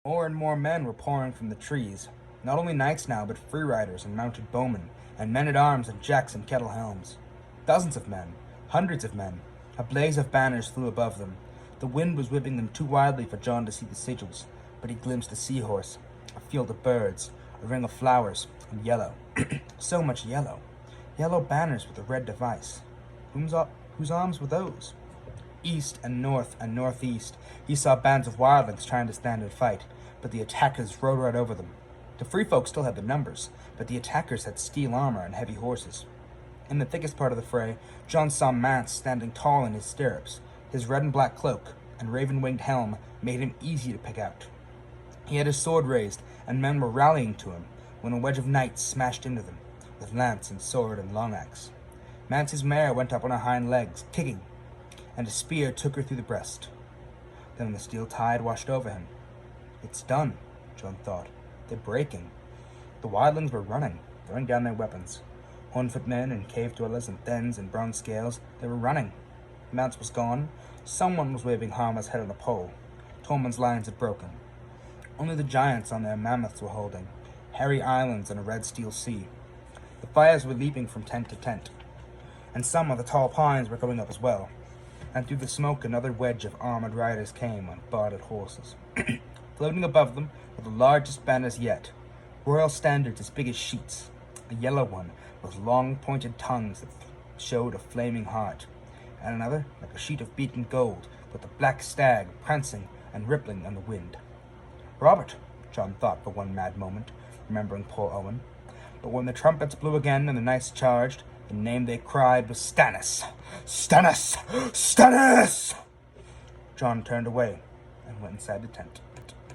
More and more men were pouring from the trees, not only knights now, but free riders and mounted bowmen, and men-at-arms and jacks and kettle helms. Dozens of men, hundreds of men. A blaze of banners flew above them. The wind was whipping them too wildly for Jon to see the sigils, but he glimpsed a seahorse, a field of birds, a ring of flowers, and yellow. So much yellow. Yellow banners with a red device. Whose arms were those? East and north and northeast, he saw bands of wildlings trying to stand and fight, but the attackers rode right over them. The free folk still had the numbers, but the attackers had steel armor and heavy horses. In the thickest part of the fray, Jon saw Mance standing tall in his stirrups. His red and black cloak and raven-winged helm made him easy to pick out. He had his sword raised, and men were rallying to him, when a wedge of knights smashed into them, with lance and sword and long axe. Mance's mare went up on her hind legs, kicking, and a spear took her through the breast. Then the steel tide washed over him. It's done, Jon thought. They're breaking. The wildlings were running, throwing down their weapons. Hornfoot men and cave dwellers and thens and bronze scales, they were running. Mance was gone. Someone was waving Harma's head on a pole. Tormund's lines had broken. Only the giants on their mammoths were holding, hairy islands in a red steel sea. The fires were leaping from tent to tent, and some of the tall pines were going up as well. And through the smoke another wedge of armored riders came on barded horses. Floating above them were the largest banners yet, royal standards as big as sheets, a yellow one with long pointed tongues that showed a flaming heart, and another like a sheet of beaten gold with a black stag prancing and rippling on the wind. Robert, Jon thought for one mad moment, remembering poor Owen. But when the trumpets blew again and the knights charged, the name they cried was Stannis! Stannis! Stannis! Jon turned away and went inside the tent.